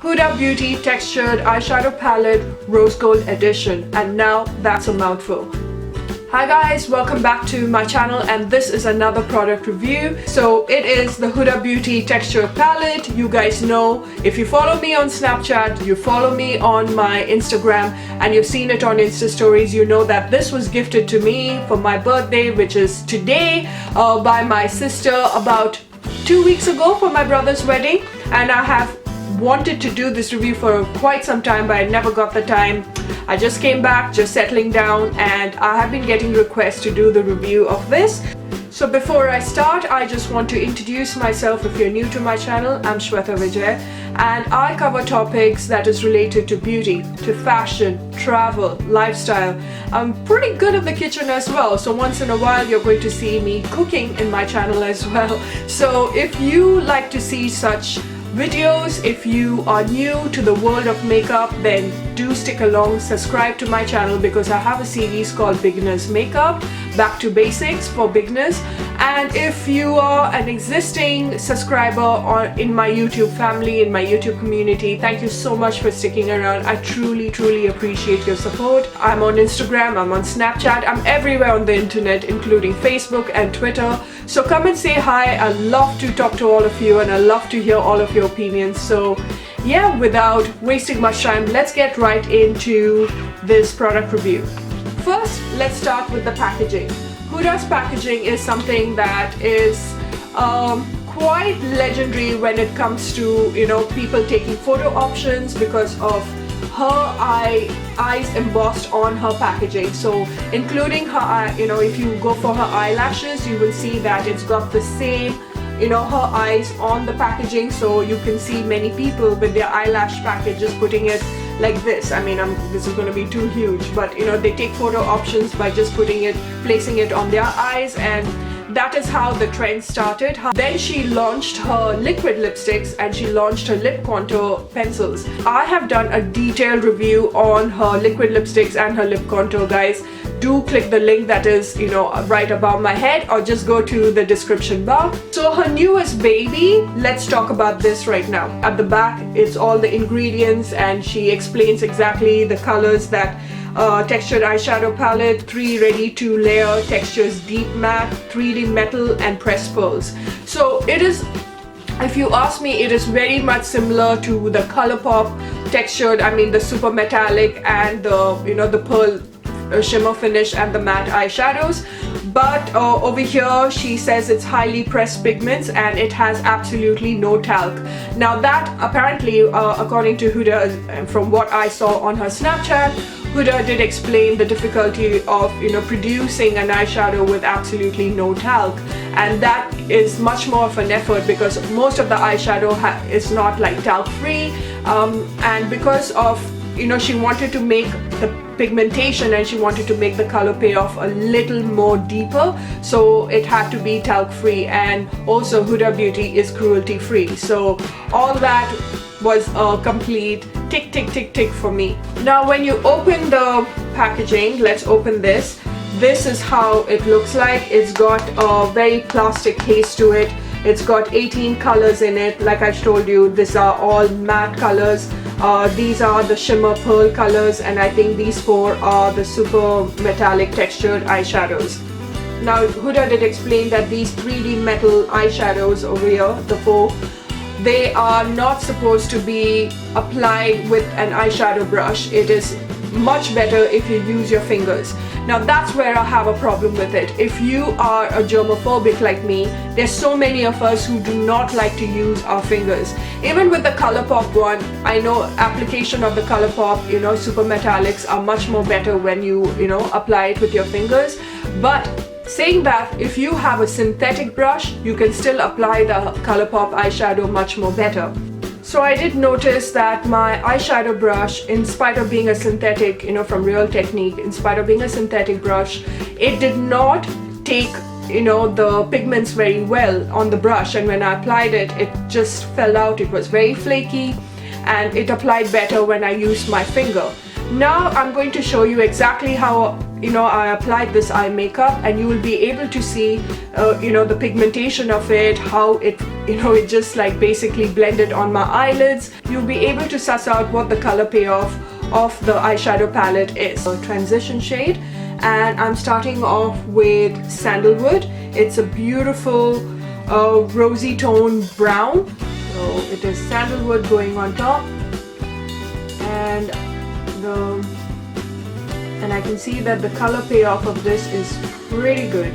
Huda Beauty Textured Eyeshadow Palette Rose Gold Edition, and now that's a mouthful. Hi guys, welcome back to my channel, and this is another product review. So it is the Huda Beauty Texture Palette. You guys know, if you follow me on Snapchat, you follow me on my Instagram, and you've seen it on Insta stories, you know that this was gifted to me for my birthday, which is today, by my sister about 2 weeks ago for my brother's wedding. And I have wanted to do this review for quite some time, but I never got the time. I just came back, just settling down, and I have been getting requests to do the review of this. So before I start, I just want to introduce myself. If you're new to my channel, I'm Shweta and I cover topics that is related to beauty, to fashion, travel, lifestyle. I'm pretty good at the kitchen as well, so once in a while you're going to see me cooking in my channel as well. So if you like to see such videos, if you are new to the world of makeup, then do stick along, subscribe to my channel, because I have a series called Beginners Makeup, Back to Basics for beginners. And if you are an existing subscriber in my YouTube family, in my YouTube community, thank you so much for sticking around. I truly appreciate your support. I'm on Instagram, I'm on Snapchat, I'm everywhere on the internet, including Facebook and Twitter. So come and say hi. I love to talk to all of you, and I love to hear all of your opinions. So yeah, without wasting much time, let's get right into this product review. First, let's start with the packaging. Huda's packaging is something that is quite legendary when it comes to, you know, people taking photo options because of her eyes embossed on her packaging. So including her eye, you know, if you go for her eyelashes, you will see that it's got the same, you know, her eyes on the packaging. So you can see many people with their eyelash package just putting it like this. I mean, this is going to be too huge, but you know, they take photo options by just placing it on their eyes, and that is how the trend started. Then she launched her liquid lipsticks and she launched her lip contour pencils. I have done a detailed review on her liquid lipsticks and her lip contour, guys. Do click the link that is, you know, right above my head, or just go to the description bar. So her newest baby, let's talk about this right now. At the back, it's all the ingredients, and she explains exactly the colors that textured eyeshadow palette, 3 ready to layer textures, deep matte, 3D metal, and pressed pearls. So it is, if you ask me, it is very much similar to the ColourPop textured, I mean the super metallic and the, you know, the pearl shimmer finish and the matte eyeshadows. But over here she says it's highly pressed pigments and it has absolutely no talc. Now that apparently, according to Huda, from what I saw on her Snapchat, Huda did explain the difficulty of, you know, producing an eyeshadow with absolutely no talc, and that is much more of an effort because most of the eyeshadow is not like talc free, and because of, you know, she wanted to make the pigmentation and she wanted to make the color payoff a little more deeper, so it had to be talc free. And also Huda Beauty is cruelty free, so all that was a complete tick for me. Now when you open the packaging, let's open this. This is how it looks like. It's got a very plastic haze to it. It's got 18 colors in it. Like I told you, these are all matte colors. These are the shimmer pearl colors, and I think these 4 are the super metallic textured eyeshadows. Now Huda did explain that these 3D metal eyeshadows over here, the 4, they are not supposed to be applied with an eyeshadow brush. It is much better if you use your fingers. Now that's where I have a problem with it. If you are a germophobic like me, there's so many of us who do not like to use our fingers. Even with the ColourPop one, I know application of the ColourPop, you know, super metallics are much more better when you know, apply it with your fingers. But saying that, if you have a synthetic brush, you can still apply the ColourPop eyeshadow much more better. So I did notice that my eyeshadow brush, in spite of being a synthetic, you know, from Real Technique, in spite of being a synthetic brush, it did not take, you know, the pigments very well on the brush, and when I applied it, it just fell out. It was very flaky, and it applied better when I used my finger. Now I'm going to show you exactly how I applied this eye makeup, and you will be able to see the pigmentation of it, how it it just like basically blended on my eyelids. You'll be able to suss out what the color payoff of the eyeshadow palette is. So transition shade, and I'm starting off with Sandalwood. It's a beautiful rosy tone brown. So it is Sandalwood going on top, and I can see that the color payoff of this is pretty good.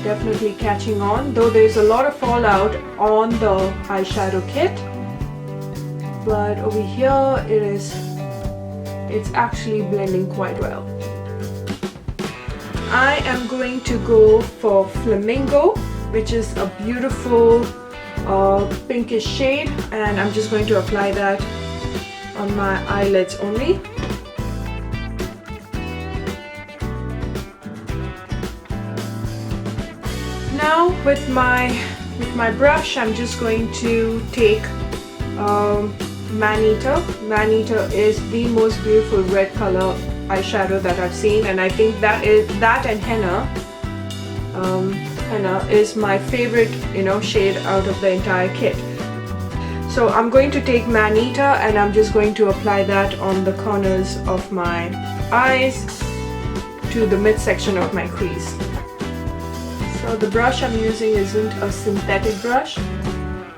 Definitely catching on, though there's a lot of fallout on the eyeshadow kit, but over here it's actually blending quite well. I am going to go for Flamingo, which is a beautiful pinkish shade, and I'm just going to apply that on my eyelids only. Now with my brush, I'm just going to take Man-Eater. Man-Eater is the most beautiful red color eyeshadow that I've seen, and I think that and Henna is my favorite shade out of the entire kit. So I'm going to take Man-Eater, and I'm just going to apply that on the corners of my eyes to the midsection of my crease. So the brush I'm using isn't a synthetic brush,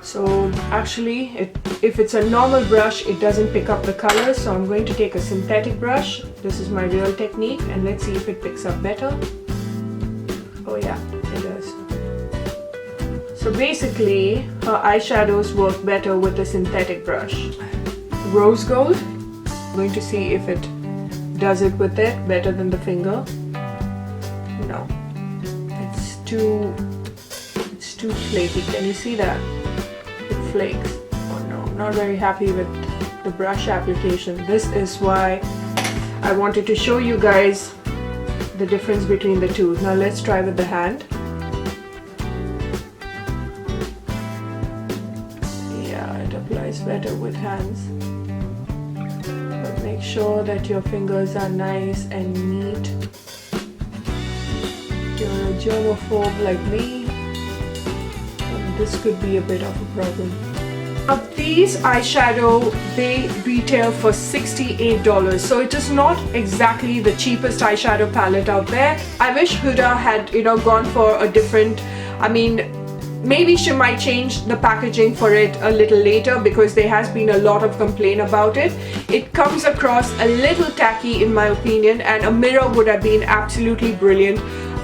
so actually if it's a normal brush it doesn't pick up the colors, so I'm going to take a synthetic brush. This is my real technique, and let's see if it picks up better. Oh yeah, it does. So basically her eyeshadows work better with a synthetic brush. Rose Gold, I'm going to see if it does it with it better than the finger. No, it's too flaky. Can you see that? It flakes. Oh no, not very happy with the brush application. This is why I wanted to show you guys the difference between the two. Now let's try with the hand. Yeah, it applies better with hands. But make sure that your fingers are nice and neat. If you're a germaphobe like me, this could be a bit of a problem. Now these eyeshadow, they retail for $68, so it is not exactly the cheapest eyeshadow palette out there. I wish HUDA had gone for a different, maybe she might change the packaging for it a little later, because there has been a lot of complaint about it. It comes across a little tacky in my opinion, and a mirror would have been absolutely brilliant.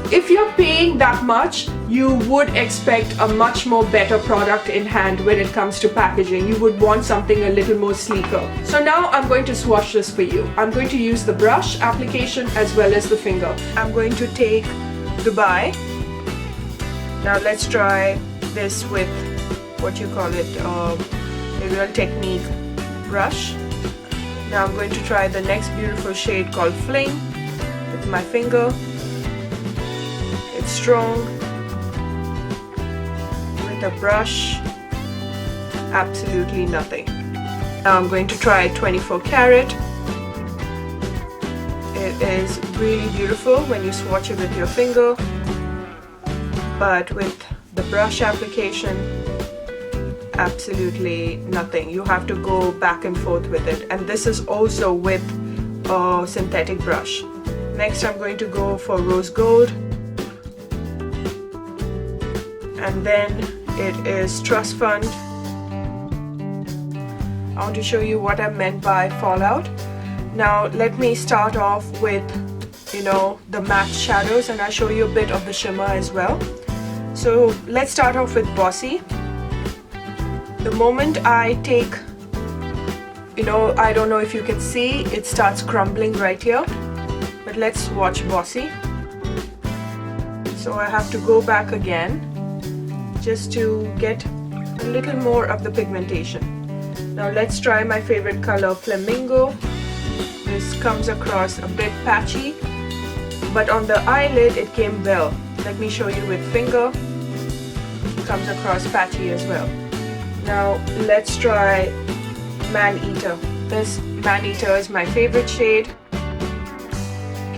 If you're paying that much, you would expect a much more better product in hand when it comes to packaging. You would want something a little more sleeker. So now I'm going to swatch this for you. I'm going to use the brush application as well as the finger. I'm going to take Dubai. Now let's try this with what you call it, a Real Technique brush. Now I'm going to try the next beautiful shade called Fling with my finger. It's strong. With a brush, absolutely nothing. Now I'm going to try 24 karat. It is really beautiful when you swatch it with your finger, but with the brush application, absolutely nothing. You have to go back and forth with it, and this is also with a synthetic brush. Next I'm going to go for Rose Gold, and then it is Trust Fund. I want to show you what I meant by fallout. Now let me start off with the matte shadows, and I'll show you a bit of the shimmer as well. So let's start off with Bossy. The moment I take, I don't know if you can see, it starts crumbling right here, but let's watch Bossy. So I have to go back again just to get a little more of the pigmentation. Now let's try my favorite color, Flamingo. This comes across a bit patchy, but on the eyelid it came well. Let me show you with finger. It comes across patchy as well. Now let's try Man-Eater. This Man-Eater is my favorite shade.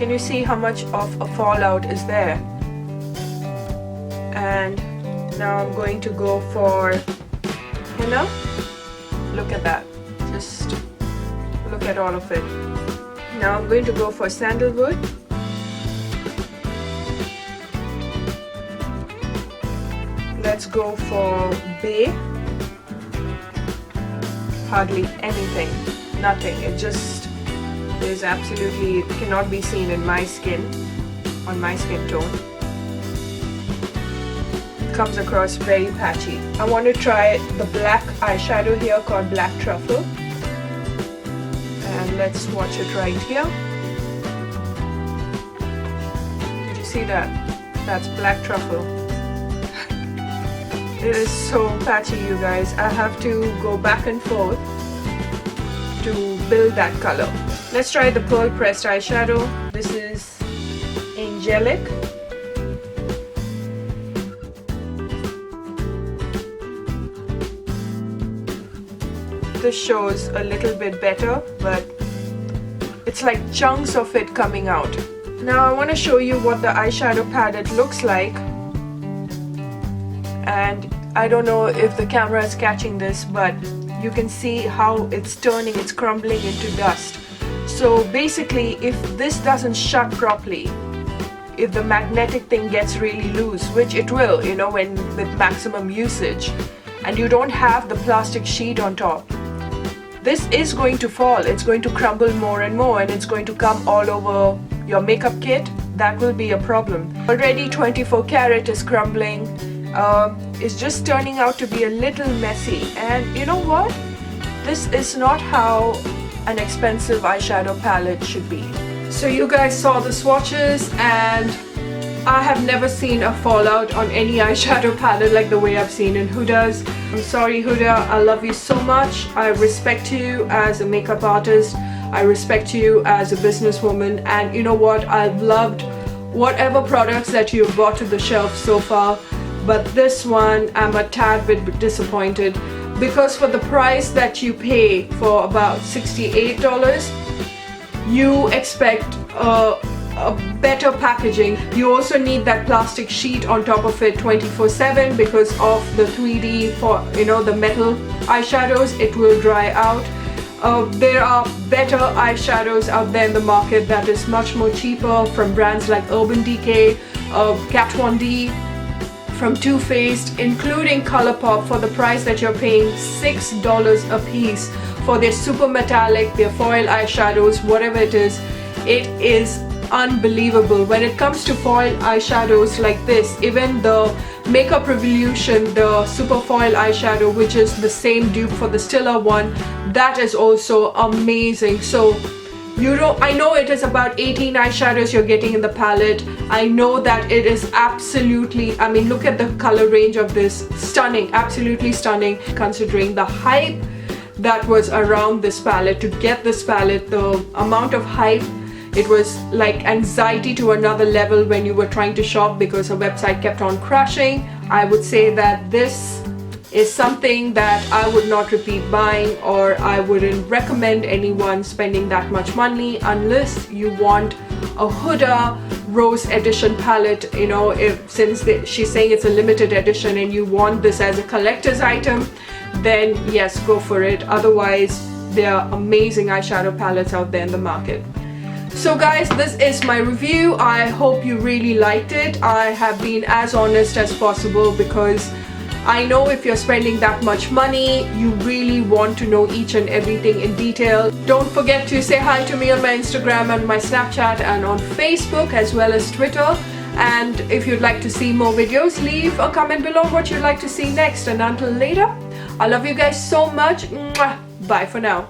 Can you see how much of a fallout is there? And now I'm going to go for henna. Look at that. Just look at all of it. Now I'm going to go for sandalwood. Let's go for bay. Hardly anything, nothing. It just is absolutely cannot be seen in my skin, on my skin tone. It comes across very patchy. I want to try the black eyeshadow here called Black Truffle. And let's swatch it right here. Did you see that? That's Black Truffle. It is so patchy, you guys. I have to go back and forth to build that color. Let's try the pearl pressed eyeshadow. This is Angelic. This shows a little bit better, but it's like chunks of it coming out. Now I want to show you what the eyeshadow palette looks like. And I don't know if the camera is catching this, but you can see how it's turning, it's crumbling into dust. So basically, if this doesn't shut properly, if the magnetic thing gets really loose, which it will, you know, when with maximum usage, and you don't have the plastic sheet on top, this is going to fall. It's going to crumble more and more, and it's going to come all over your makeup kit. That will be a problem. Already 24 karat is crumbling. It's just turning out to be a little messy, and you know what? This is not how an expensive eyeshadow palette should be. So you guys saw the swatches, and I have never seen a fallout on any eyeshadow palette like the way I've seen in HUDA's. I'm sorry, HUDA, I love you so much. I respect you as a makeup artist. I respect you as a businesswoman, and you know what? I've loved whatever products that you've brought to the shelf so far. But this one, I'm a tad bit disappointed, because for the price that you pay for about $68, you expect a better packaging. You also need that plastic sheet on top of it 24/7 because of the 3D, for you know, the metal eyeshadows, it will dry out. There are better eyeshadows out there in the market that is much more cheaper from brands like Urban Decay, Kat Von D, from Too Faced, including Colourpop, for the price that you're paying $6 a piece for their super metallic, their foil eyeshadows, whatever it is. It is unbelievable. When it comes to foil eyeshadows like this, even the Makeup Revolution, the super foil eyeshadow, which is the same dupe for the Stila one, that is also amazing. So I know it is about 18 eyeshadows you're getting in the palette. I know that it is absolutely, I mean, look at the color range of this. Stunning, absolutely stunning, considering the hype that was around this palette. To get this palette, the amount of hype, it was like anxiety to another level when you were trying to shop because her website kept on crashing. I would say that this is something that I would not repeat buying, or I wouldn't recommend anyone spending that much money unless you want a HUDA Rose Edition palette. You know, since she's saying it's a limited edition and you want this as a collector's item, then yes, go for it. Otherwise, there are amazing eyeshadow palettes out there in the market. So guys, this is my review. I hope you really liked it. I have been as honest as possible because I know if you're spending that much money, you really want to know each and everything in detail. Don't forget to say hi to me on my Instagram and my Snapchat and on Facebook as well as Twitter. And if you'd like to see more videos, leave a comment below what you'd like to see next. And until later, I love you guys so much. Mwah. Bye for now.